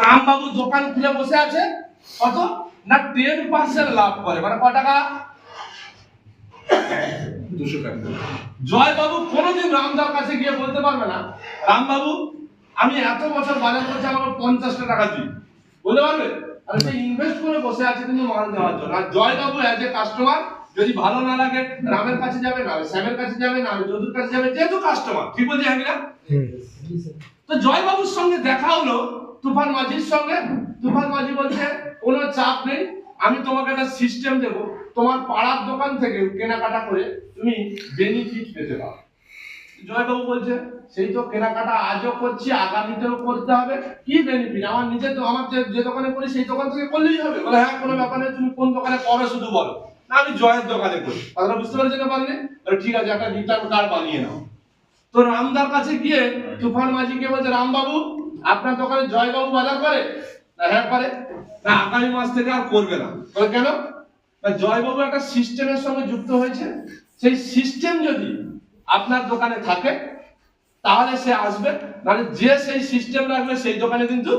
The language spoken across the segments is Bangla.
রামবাবু দোকান খুলে বসে আছে, কত না 10% লাভ করে, মানে কত টাকা? 200 টাকা। জয়বাবু কোনোদিন রামদার কাছে গিয়ে বলতে পারবে না, রামবাবু আমি এত বছর বাজার করছি, আমাকে 50 টাকা দিই, বলতে পারবে? আর সে ইনভেস্ট করে বসে আছে কিন্তু মাল নেওয়ার জন্য। আর জয়বাবু এজ এ কাস্টমার যদি ভালো না লাগে রামের কাছে যাবে, না শ্যামের কাছে যাবে, না যদুর কাছে যাবে, যেহেতু কাস্টমার। ঠিক বলছি হ্যাঁ কিনা? তো জয়বাবুর সঙ্গে দেখা হলো তুফান মাঝির সঙ্গে। তুফান মাঝি বলছে কোনো চাপ নেই, আমি তোমাকে একটা সিস্টেম দেবো, তোমার পাড়ার দোকান থেকে কেনাকাটা করে তুমি বেনিফিট পেতে পারো। জয়বাবু বলছে সেই তো কেনাকাটা আজও করছি, আগামীতেও করতে হবে, কি বেনিফিট? আমার নিজের তো আমার যে দোকানে করি সেই দোকান থেকে করলেই হবে। বলে হ্যাঁ, কোনো ব্যাপার নেই, তুমি কোন দোকানে করো শুধু বলো। না আমি জয়ের দোকানে করি। তাহলে বুঝতে পারছেন না পারেনি? ঠিক আছে, একটা রিটার্ন কার্ড বানিয়ে নাও। তো রামদার কাছে গিয়ে তুফান মাঝিকে বলছে, রামবাবু আপনার দোকানে জয়বাবু বাজার করে? না হ্যাঁ করে। না আগামী মাস থেকে আর করবে না। বলে কেন? জয়বাবু একটা সিস্টেমের সঙ্গে যুক্ত হয়েছে, সেই সিস্টেম যদি আপনার দোকানে থাকে তাহলে সে আসবে, মানে যে সেই সিস্টেম রাখবে সেই দোকানে কিন্তু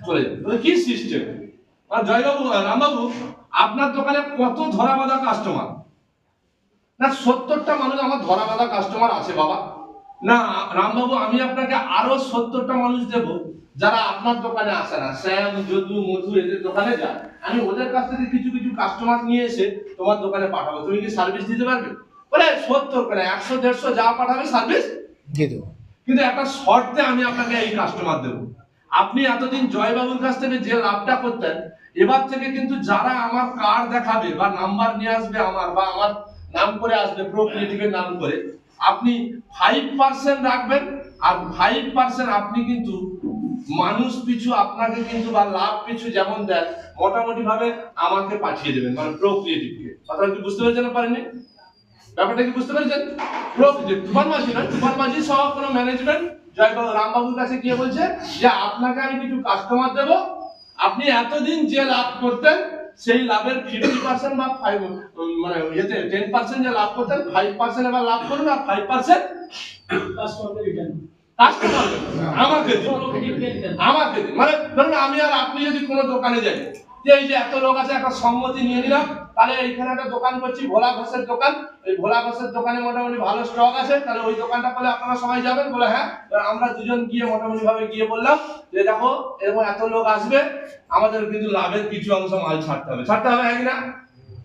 চলে যাবে। কি সিস্টেম? আর জয়বাবু রামবাবু আপনার দোকানে কত ধরা বাঁধা কাস্টমার? না 70টা মানুষ আমার ধরা বাঁধা কাস্টমার আছে বাবা। না রামবাবু আমি আপনাকে আরো 70টা মানুষ দেব যারা আপনার দোকানে আসে না, শ্যাম যদু মধু এদের দোকানে যায়, আমি ওদের কাছ থেকে কিছু কিছু কাস্টমার নিয়ে এসে তোমার দোকানে পাঠাবো, তুমি কি সার্ভিস দিতে পারবে? বলে 70 করে 100 150 যা পাঠাবে সার্ভিস দিয়ে দেবো, কিন্তু একটা শর্তে আমি আপনাকে এই কাস্টমার দেবো। আপনি এতদিন জয়বাবুর কাছ থেকে যে লাভটা করতেন, এবার থেকে কিন্তু যারা আমার কার্ড দেখাবে বা নাম্বার নিয়ে আসবে আমার, বা আমার নাম করে আসবে প্রোক্রিয়েটিভের নাম করে, আপনি 5% রাখবেন। আর 5% আপনি কিন্তু মানুষ পিছু আপনাকে কিন্তু বা লাভ পিছু যেমন দেন মোটামুটি ভাবে আমাকে পাঠিয়ে দেবেন, মানে প্রোক্রিয়েটিভকে। কথাটা কি বুঝতে পেরেছেন না পারেননি? ব্যাপারটা কি বুঝতে পেরেছেন? তুফান মাঝি না, তুফান মাঝি সহ কোনো ম্যানেজমেন্ট জয়বাবু রামবাবুর কাছে গিয়ে বলছে যে আপনাকে আমি কিছু কাস্টমার দেব, আপনি এতদিন যে লাভ করতেন সেই লাভের 50% বা 5 মানে 10% যে লাভ করতেন 5% এবার লাভ করুন, আর 5% কাস্টমারকে রিটার্ন আমাকে দিন। মানে ধরুন আমি আর আপনি যদি কোনো দোকানে যাই, যে এই যে এত লোক আছে একটা সম্মতি নিয়ে নিলাম, তাহলে এইখানে একটা দোকান করছি ভোলা ঘোষের দোকান, এই ভোলা ঘোষের দোকানে মোটামুটি ভালো স্টক আছে, তাহলে ওই দোকানটা করলে আপনারা সবাই যাবেন। বলে হ্যাঁ, আমরা দুজন গিয়ে মোটামুটি ভাবে গিয়ে বললাম যে দেখো এরকম এত লোক আসবে, আমাদের কিন্তু লাভের কিছু অংশ মাল ছাড়তে হবে হ্যাঁ কিনা?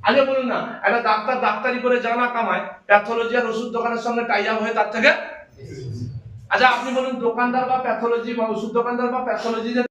আগে বলুন না, একটা ডাক্তার ডাক্তারি করে জানা কামায়, প্যাথোলজি আর ওষুধ দোকানের সঙ্গে টাই আপ হয়ে তার থেকে। আচ্ছা আপনি বলুন, দোকানদার বা প্যাথোলজি বা ওষুধ দোকানদার বা প্যাথোলজি